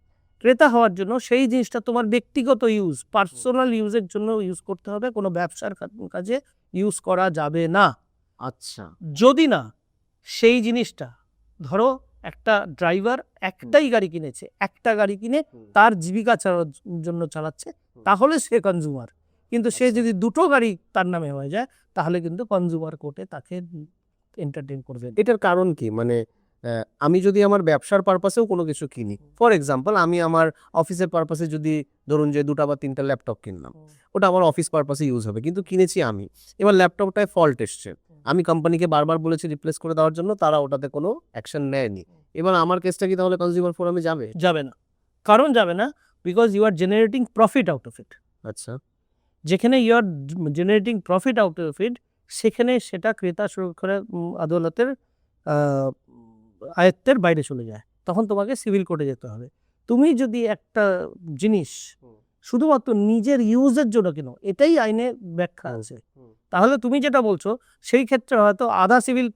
ক্রেতা হওয়ার জন্য সেই জিনিসটা তোমার ব্যক্তিগত ইউজ, পার্সোনাল ইউজের জন্য ইউজ করতে হবে, কোনো ব্যবসার কাজে ইউজ করা যাবে না। আচ্ছা, যদি না সেই জিনিসটা, ধরো একটা ড্রাইভার একটাই গাড়ি কিনেছে, একটা গাড়ি কিনে তার জীবিকা জন্য চালাচ্ছে, তাহলে সে কনজিউমার। কিন্তু সে যদি দুটো গাড়ি তার নামে হয়ে যায় তাহলে কিন্তু কনজিউমার কোর্টে তাকে এন্টারটেইন করবে। এটার কারণ কি? মানে আমি যদি আমার ব্যবসার পারপাসেও কোনো কিছু কিনি, ফর এক্সাম্পল আমি আমার অফিসের পারপাসে যদি ধরুন যে 2টা বা 3টা ল্যাপটপ কিনলাম, ওটা আমার অফিস পারপাসে ইউজ হবে, কিন্তু কিনেছি আমি, এবার ল্যাপটপটায় ফল্ট এসছে, আমি কোম্পানিকে বারবার বলেছি রিপ্লেস করে দেওয়ার জন্য, তারা ওটাতে কোনো অ্যাকশন নেয়নি, এবার আমার কেসটা কি তাহলে কনজিউমার ফোরামে যাবে? যাবে না। কারণ যাবে না, because you are generating profit out of it. আচ্ছা, যেখানে you are generating profit out of it, সেখানে সেটা ক্রেতা সুরক্ষা আদালতের আয়ত্তের বাইরে চলে যায়, তখন তোমাকে সিভিল কোর্টে যেতে হবে। তুমি যদি একটা জিনিস শুধুমাত্র নিজের ইউজের জন্য কেনো, এটাই আইনে ব্যাখ্যা আছে, তাহলে তুমি যেটা বলছো সেই ক্ষেত্রে হয়তো আধা সিভিল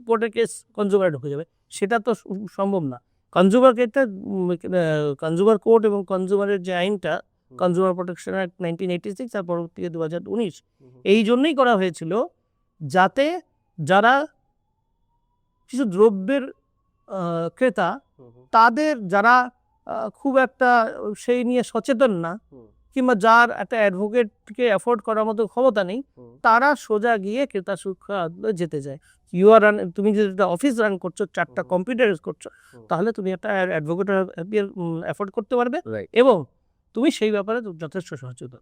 কোর্টের কেস কনজিউমারে ঢুকে যাবে, সেটা তো সম্ভব না। কনজিউমার কেসটা কনজিউমার কোর্ট এবং কনজিউমারের যে আইনটা কনজিউমার প্রোটেকশন অ্যাক্ট 1986 আর পরবর্তীতে 2019 এই জন্যই করা হয়েছিল যাতে যারা কিছু দ্রব্যের ক্রেতা তাদের যারা খুব একটা সেই নিয়ে সচেতন না, কিংবা যার একটা অ্যাডভোকেটকে অ্যাফোর্ড করার মতো ক্ষমতা নেই, তারা সোজা গিয়ে ক্রেতা সুরক্ষা আদালতে যেতে যায়। তুমি যদি একটা অফিস রান করছো, 4টা কম্পিউটার ইউজ করছো, তাহলে তুমি একটা অ্যাডভোকেটের অ্যাফোর্ড করতে পারবে এবং তুমি সেই ব্যাপারে যথেষ্ট সচেতন।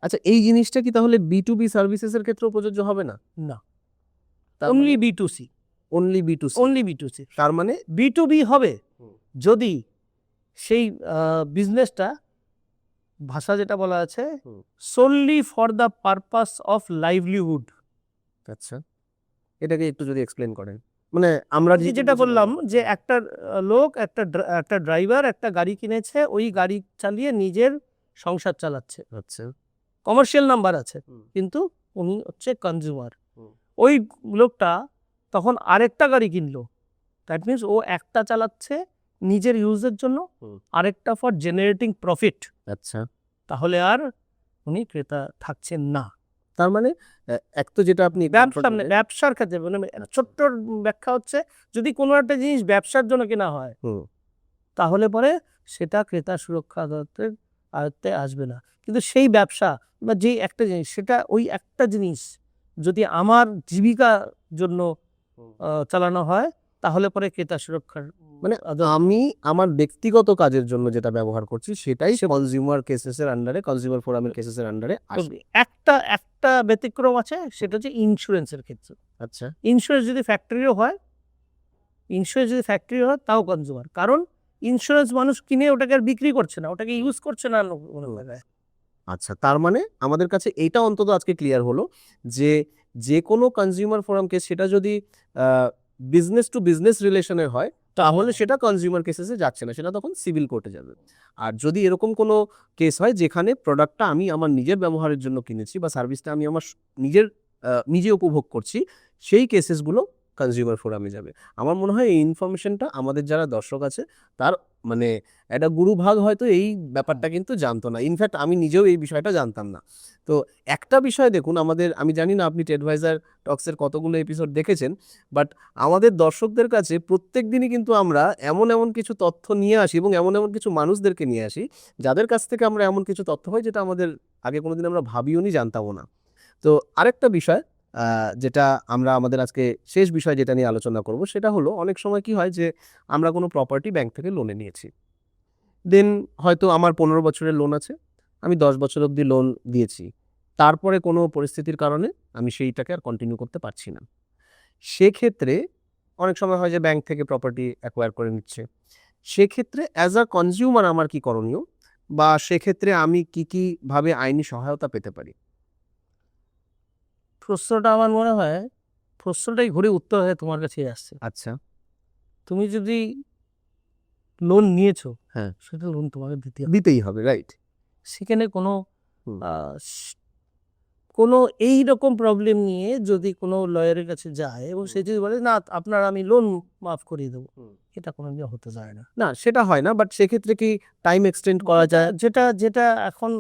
আচ্ছা, এই জিনিসটা কি তাহলে B2B সার্ভিসেসের ক্ষেত্রেও প্রযোজ্য হবে না? না, only B2C। Only B2C। Only B2C। তার মানে B2B হবে যদি সেই বিজনেসটা, ভাষা যেটা বলা আছে, solely for the purpose of livelihood. আচ্ছা, এটাকে একটু যদি এক্সপ্লেন করেন। মানে আমরা যেটা বললাম যে একটা লোক, একটা ড্রাইভার একটা গাড়ি কিনেছে, ওই গাড়ি চালিয়ে নিজের সংসার চালাচ্ছে, আচ্ছা, কমার্শিয়াল নাম্বার আছে, কিন্তু উনি হচ্ছে কনজিউমার। ওই লোকটা তখন আরেকটা গাড়ি কিনলো, দ্যাট মিনস ও একটা চালাচ্ছে নিজের ইউজের জন্য, আরেকটা ফর জেনারেটিং প্রফিট। আচ্ছা, তাহলে আর উনি ক্রেতা থাকছেন না। তার মানে এক তো যেটা আপনি ব্যবসার ক্ষেত্রে মানে ছোট্ট ব্যাখ্যা হচ্ছে, যদি কোনো একটা জিনিস ব্যবসার জন্য কেনা হয় তাহলে পরে সেটা ক্রেতা সুরক্ষা আদালতের আয়ত্তে আসবে না। কিন্তু সেই ব্যবসা বা যে একটা জিনিস, সেটা ওই একটা জিনিস যদি আমার জীবিকার জন্য চালানো হয়, তাহলে পরে ক্রেতা সুরক্ষার মানে আমি আমার ব্যক্তিগত কাজের জন্য যেটা ব্যবহার করছি সেটাই কনজিউমার কেসেসের আন্ডারে, কনজিউমার ফোরামের কেসেসের আন্ডারে আসবে। একটা ব্যতিক্রম আছে, সেটা হচ্ছে ইন্স্যুরেন্সের ক্ষেত্রে। আচ্ছা, ইন্স্যুরেন্স যদি ফ্যাক্টরিও হয়, তাও কনজিউমার, কারণ ইন্স্যুরেন্স মানুষ কিনে ওটাকে আর বিক্রি করছে না, ওটাকে ইউজ করছে না কোনো জায়গায়। আচ্ছা, তার মানে আমাদের কাছে এইটা অন্তত আজকে ক্লিয়ার হলো যে যে কোনো কনজিউমার ফোরাম কেস সেটা যদি বিজনেস টু বিজনেস রিলেশনের হয় তাহলে সেটা কনজিউমার কেসেসে যাচ্ছে না, সেটা তখন সিভিল কোর্টে যাবে। আর যদি এরকম কোনো কেস হয় যেখানে প্রোডাক্টটা আমি আমার নিজের ব্যবহারের জন্য কিনেছি বা সার্ভিসটা আমি আমার নিজে উপভোগ করছি, সেই কেসেসগুলো কনজিউমার ফোরামে যাবে। আমার মনে হয় এই ইনফরমেশনটা আমাদের যারা দর্শক আছে তার মানে একটা গুরুভাগ হয়তো এই ব্যাপারটা কিন্তু জানতো না। ইনফ্যাক্ট আমি নিজেও এই বিষয়টা জানতাম না। তো একটা বিষয় দেখুন, আমি জানি না আপনি টেডভাইজার টক্সের কতগুলো এপিসোড দেখেছেন, বাট আমাদের দর্শকদের কাছে প্রত্যেক দিনই কিন্তু আমরা এমন কিছু তথ্য নিয়ে আসি এবং এমন কিছু মানুষদেরকে নিয়ে আসি যাদের কাছ থেকে আমরা এমন কিছু তথ্য পাই যেটা আমাদের আগে কোনোদিন আমরা ভাবিও নি, জানতামও না। তো আরেকটা বিষয় যেটা আমরা আমাদের আজকে শেষ বিষয় যেটা নিয়ে আলোচনা করব সেটা হলো, অনেক সময় কি হয় যে আমরা কোনো প্রপার্টি ব্যাংক থেকে লোনে নিয়েছি, দেন হয়তো আমার 15 বছরের লোন আছে, আমি 10 বছর অবধি লোন দিয়েছি, তারপরে কোনো পরিস্থিতির কারণে আমি সেইটাকে আর কন্টিনিউ করতে পারছি না। সেক্ষেত্রে অনেক সময় হয় যে ব্যাংক থেকে প্রপার্টি অ্যাকোয়ার করে নিচ্ছে, সেক্ষেত্রে অ্যাজ আ কনজিউমার আমার কি করণীয়, বা সেক্ষেত্রে আমি কি ভাবে আইনি সহায়তা পেতে পারি? প্রশ্নটা আমার মনে হয় প্রশ্নটাই ঘুরে উত্তর হয়ে তোমার কাছে আসছে। আচ্ছা, তুমি যদি লোন নিয়েছো, হ্যাঁ, সেটা লোন তোমাকে দিতেই হবে, রাইট? সেখানে কোনো এইরকম প্রবলেম নিয়ে যদি কোনো লয়ারের কাছে যায় এবং সে যদি বলে না আপনার আমি লোন মাফ করিয়ে দেবো, এটা কোনো দিন হতে যায় না। না, সেটা হয় না, বাট সেক্ষেত্রে কি টাইম এক্সটেন্ড করা যায়? যেটা এখন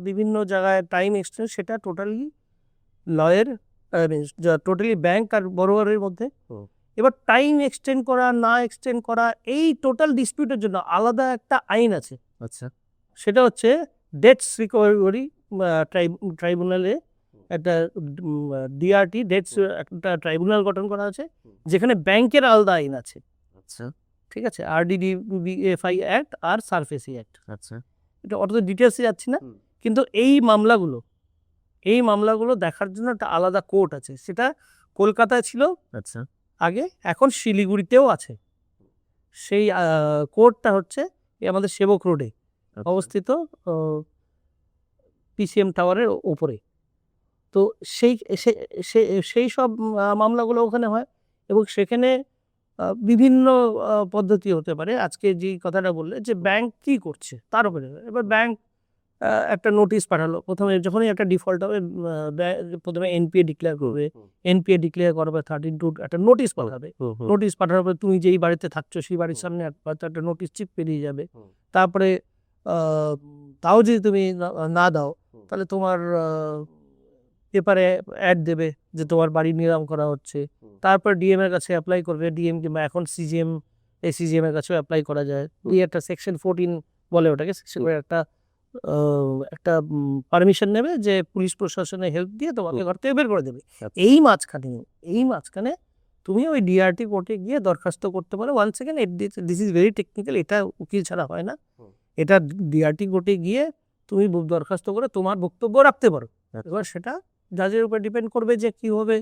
বিভিন্ন জায়গায় টাইম এক্সটেন্ড, সেটা টোটালি লয়ের টোটালি ব্যাংক আর বড়োয়ারের মধ্যে। এবার টাইম এক্সটেন্ড করা না এক্সটেন্ড করা, এই টোটাল ডিসপিউটের জন্য আলাদা একটা আইন আছে। আচ্ছা, সেটা হচ্ছে ডেটস রিকভারি ট্রাইব্যুনালে একটা ডিআরটি ডেটস একটা ট্রাইব্যুনাল গঠন করা আছে, যেখানে ব্যাংকের আলাদা আইন আছে। আচ্ছা, ঠিক আছে, RDDBFI অ্যাক্ট আর সারফেসি অ্যাক্ট। আচ্ছা, এটা অত ডিটেলসে যাচ্ছি না, কিন্তু এই মামলাগুলো দেখার জন্য একটা আলাদা কোর্ট আছে। সেটা কলকাতায় ছিল আচ্ছা, আগে, এখন শিলিগুড়িতেও আছে। সেই কোর্টটা হচ্ছে আমাদের সেবক রোডে অবস্থিত, PCM টাওয়ারের ওপরে। তো সেই সব মামলাগুলো ওখানে হয় এবং সেখানে বিভিন্ন পদ্ধতি হতে পারে। আজকে যেই কথাটা বললে যে ব্যাংক কি করছে তার উপরে। এবার ব্যাংক একটা নোটিশ পাঠালো। প্রথমে যখনই একটা ডিফল্ট হবে প্রথমে এনপিএ ডিক্লেয়ার করবে। এনপিএ ডিক্লেয়ার করার পর 13 একটা নোটিশ পাঠাবে। নোটিশ পাঠানোর পর তুমি যেই বাড়িতে থাকছো সেই বাড়ির সামনে হয়তো একটা নোটিশ চিপ বেরিয়ে যাবে। তারপরে তাও যদি তুমি না দাও তাহলে তোমার পেপারে অ্যাড দেবে যে তোমার বাড়ি নিলাম করা হচ্ছে। তারপর ডিএম এর কাছে অ্যাপ্লাই করবে। ডিএম কিংবা এখন সিজিএম, এসিজিএম এর কাছেও অ্যাপ্লাই করা যায়। এই একটা সেকশন 14 বলে ওটাকে, সেকশন একটা পারমিশন নেবে যে পুলিশ প্রশাসনের হেল্প দিয়ে তোমাকে ঘর থেকে বের করে দেবে। এই মাঝখানে তুমি ওই ডিআরটি কোর্টে গিয়ে দরখাস্ত করতে পারো। One second, this is very technical, এটা উকিল ছাড়া হয় না। এটা ডিআরটি কোর্টে গিয়ে তুমি দরখাস্ত করে তোমার বক্তব্য রাখতে পারো। এবার সেটা জাজের উপর ডিপেন্ড করবে যে কি হবে,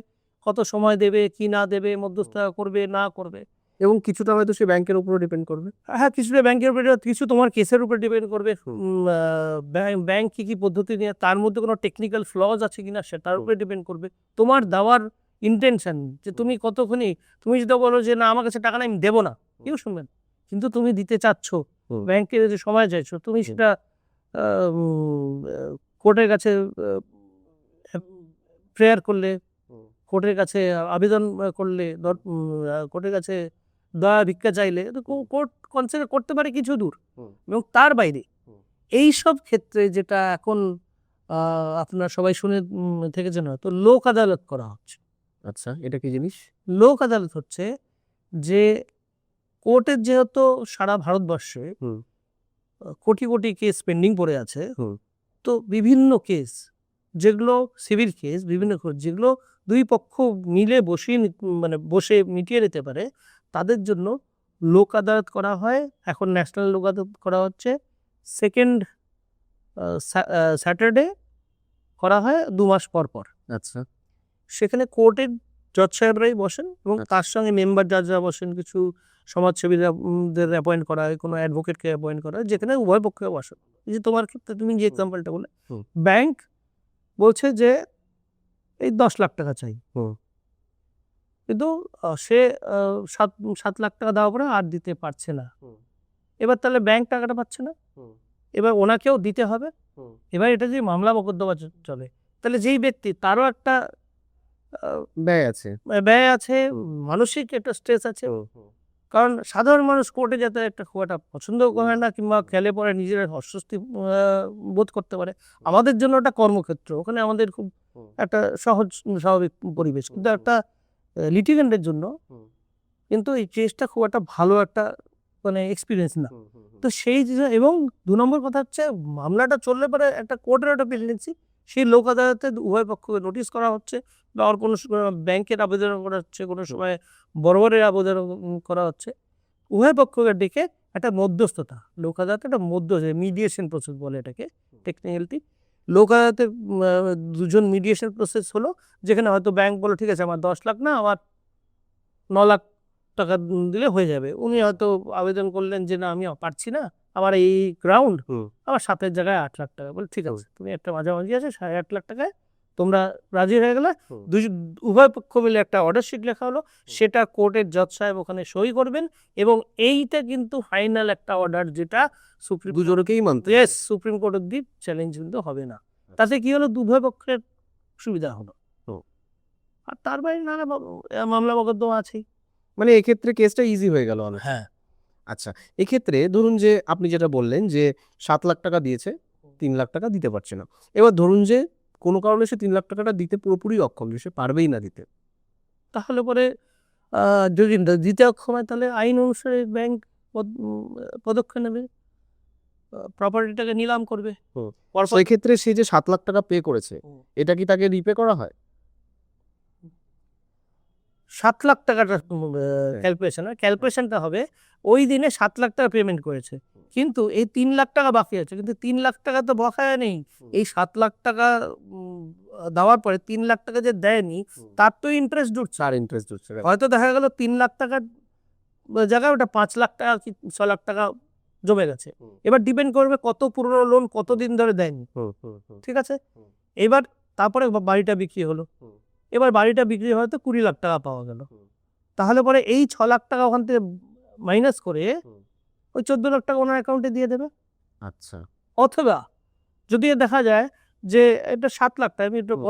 কত সময় দেবে, কি না দেবে, মধ্যস্থতা করবে না করবে, এবং কিছুটা হয়তো সে ব্যাংকের উপরও ডিপেন্ড করবে। হ্যাঁ কিছুটা ব্যাংকের উপরে, কিছু তোমার কেসের উপর ডিপেন্ড করবে। ব্যাংক কি কি পদ্ধতি নিয়ে, তার মধ্যে কোনো টেকনিক্যাল ফ্লজ আছে কিনা সেটার উপরে ডিপেন্ড করবে। তোমার দেওয়ার ইন্টেনশন, যে তুমি কতক্ষণই, তুমি যদি বলো যে না আমার কাছে টাকা নেই আমি দেবো না, কেউ শুনবেন। কিন্তু তুমি দিতে চাচ্ছ, ব্যাংকে যে সময় চাইছো, তুমি সেটা কোর্টের কাছে প্রেয়ার করলে, কোর্টের কাছে আবেদন করলে, কোর্টের কাছে দয়া ভিক্ষা চাইলে, কোর্ট কনসিডার করতে পারে কিছু দূর। এবং তার বাইরে এই সব ক্ষেত্রে যেটা এখন আপনারা সবাই শুনে থেকেছেন হয়তো, লোক আদালত করা হচ্ছে। আচ্ছা, এটা কি জিনিস? লোক আদালত হচ্ছে যে কোর্টের যেহেতু সারা ভারতবর্ষে কোটি কোটি কেস পেন্ডিং পড়ে আছে, তো বিভিন্ন কেস যেগুলো সিভিল কেস, বিভিন্ন যেগুলো দুই পক্ষ মিলে বসে মিটিয়ে নিতে পারে, তাদের জন্য লোক আদালত করা হয়। এখন ন্যাশনাল লোক আদালত করা হচ্ছে, সেকেন্ড স্যাটারডে করা হয় 2 মাস পর পর। আচ্ছা, সেখানে কোর্টের জজ সাহেবরাই বসেন এবং তার সঙ্গে মেম্বার জাজরা বসেন, কিছু সমাজসেবীদের অ্যাপয়েন্ট করা হয়, কোনো অ্যাডভোকেটকে অ্যাপয়েন্ট করা হয়, যেখানে উভয় পক্ষে বসেন। এই যে তোমার ক্ষেত্রে তুমি যে এক্সাম্পলটা বলে, ব্যাংক বলছে যে এই 10 লাখ টাকা চাই, কিন্তু সে 7 লাখ টাকা দেওয়ার পরে আর দিতে পারছে না। এবার তাহলে ব্যাংক টাকাটা পাচ্ছে না, এবার ওনাকেও দিতে হবে। এবার এটা যে মামলা মোকদ্দমা চলে, তাহলে যেই ব্যক্তি, তারও একটা ব্যয় আছে, মানসিক একটা স্ট্রেস আছে। কারণ সাধারণ মানুষ কোর্টে যেতে খুব একটা পছন্দ করে না, কিংবা খেলে পরে নিজেরা অস্বস্তি বোধ করতে পারে। আমাদের জন্য একটা কর্মক্ষেত্র, ওখানে আমাদের খুব একটা সহজ স্বাভাবিক পরিবেশ, কিন্তু একটা লিটিগেন্টের জন্য কিন্তু এই কেসটা খুব একটা ভালো একটা এক্সপিরিয়েন্স না। তো সেই এবং 2 নম্বর কথা হচ্ছে, মামলাটা চললে পরে একটা কোর্টের একটা প্রেসিডেন্সি, সেই লোক আদালতে উভয় পক্ষকে নোটিশ করা হচ্ছে, বা আর কোনো ব্যাংকের আবেদন করা হচ্ছে, কোনো সময় বড়ের আবেদন করা হচ্ছে। উভয় পক্ষকে ডেকে একটা মধ্যস্থতা, লোক আদালতে একটা মিডিয়েশন প্রসেস বলে এটাকে টেকনিক্যালি। লোক আদালতে দুজন মিডিয়েশন প্রসেস হলো, যেখানে হয়তো ব্যাংক বলো ঠিক আছে আমার 10 লাখ না, আমার 9 লাখ টাকা দিলে হয়ে যাবে। উনি হয়তো আবেদন করলেন যে না আমি পারছি না, আমার এই গ্রাউন্ড, আমার 7-এর জায়গায় 8 লাখ টাকা, বলে ঠিক আছে তুমি একটা মাঝামাঝি আছে 8.5 লাখ টাকায় তোমরা রাজি হয়ে গেলে, উভয় পক্ষ মিলে একটা অর্ডার শিট লেখা হলো, সেটা কোর্টের জজ সাহেব ওখানে সই করবেন, এবং এইটা কিন্তু ফাইনাল একটা অর্ডার, যেটা দুজনকেই মানতে হবে। ইয়েস, সুপ্রিম কোর্ট অব্দি চ্যালেঞ্জ কিন্তু হবে না। তাতে কি হলো, উভয় পক্ষের সুবিধা হলো। আর তার বাইরে নানা মামলা মোকদ্দমা আছেই। মানে এক্ষেত্রে কেসটা ইজি হয়ে গেল অনেক। হ্যাঁ, আচ্ছা, এক্ষেত্রে ধরুন যে আপনি যেটা বললেন যে 7 লাখ টাকা দিয়েছে, 3 লাখ টাকা দিতে পারছে না। এবার ধরুন যে কোনো কারণে সে 3 লাখ টাকাটা দিতে পুরোপুরি অক্ষম, সে পারবেই না দিতে। তাহলে পরে যদি দিতে অক্ষম হয়, তাহলে আইন অনুসারে ব্যাংক পদক্ষেপ নেবে, প্রপার্টিটাকে নিলাম করবে। সেই ক্ষেত্রে সে যে 7 লাখ টাকা পে করেছে, এটা কি তাকে রিপে করা হয়? 7 লাখ টাকাটা ক্যালকুলেশনটা হবে, ওই দিনে 7 লাখ টাকা পেমেন্ট করেছে, কিন্তু এই 3 লাখ টাকা বাকি আছে, কিন্তু 3 লাখ টাকা তো বকেয়া নেই। এই 7 লাখ টাকা দেওয়ার পরে 3 লাখ টাকা যে দেয়নি, তার তো ইন্টারেস্ট ঢুকছে। আর ইন্টারেস্ট হচ্ছে, হয়তো দেখা গেল 3 লাখ টাকার জায়গায় ওটা 5 লাখ টাকা কি 6 লাখ টাকা জমে গেছে। এবার ডিপেন্ড করবে কত পুরনো লোন, কতদিন ধরে দেয়নি, ঠিক আছে। এবার তারপরে বাড়িটা বিক্রি হলো, এবার বাড়িটা বিক্রি হয়তো 20 লাখ টাকা পাওয়া গেল, তাহলে পরে এই 6 লাখ টাকা ওখান থেকে মাইনাস করে হুম। ওই 14 লাখ টাকা ওনার অ্যাকাউন্টে দিয়ে দেবে। আচ্ছা। অথবা যদি দেখা যায় যে এটা 7 লাখ টাকা, আমি একটু হুম।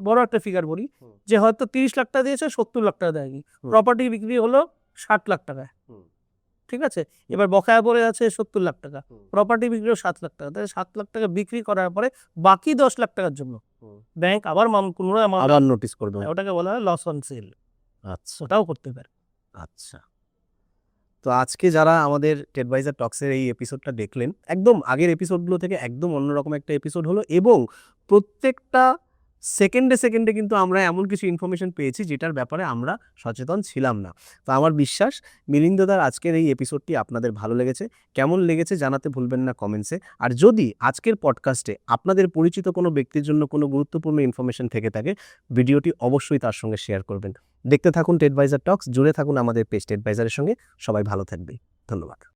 বড় একটা ফিগার বলি, হুম। যে হয়তো 30 লাখ টাকা দিয়েছে, 70 লাখ টাকা দেয়নি, হুম। প্রপার্টি বিক্রি হলো 60 লাখ টাকায়, হুম। ঠিক আছে, এবার বকেয়া পড়ে আছে 70 লাখ টাকা, হুম। প্রপার্টি বিক্রি হলো 7 লাখ টাকা, তাহলে 7 লাখ টাকা বিক্রি করার পরে বাকি 10 লাখ টাকার জন্য হুম। ব্যাংক আবার পুনরায় আবার নোটিশ করবে। ওটাকে বলা হয় লস অন সেল, আচ্ছা। ওটাও করতে পারে। আচ্ছা। তো আজকে যারা আমাদের টেডভাইজার টক্সের এই এপিসোডটা দেখলেন, একদম আগের এপিসোডগুলো থেকে একদম অন্যরকম একটা এপিসোড হলো, এবং প্রত্যেকটা সেকেন্ডে সেকেন্ডে কিন্তু আমরা এমন কিছু ইনফরমেশন পেয়েছি যেটার ব্যাপারে আমরা সচেতন ছিলাম না। তো আমার বিশ্বাস মিলিন্দদার আজকের এই এপিসোডটি আপনাদের ভালো লেগেছে। কেমন লেগেছে জানাতে ভুলবেন না কমেন্টসে। আর যদি আজকের পডকাস্টে আপনাদের পরিচিত কোনো ব্যক্তির জন্য কোনো গুরুত্বপূর্ণ ইনফরমেশন থেকে থাকে, ভিডিওটি অবশ্যই তার সঙ্গে শেয়ার করবেন। দেখতে থাকুন টেডভাইজার টক্স, জুড়ে থাকুন আমাদের পেজ টেডভাইজারের সঙ্গে। সবাই ভালো থাকবে। ধন্যবাদ।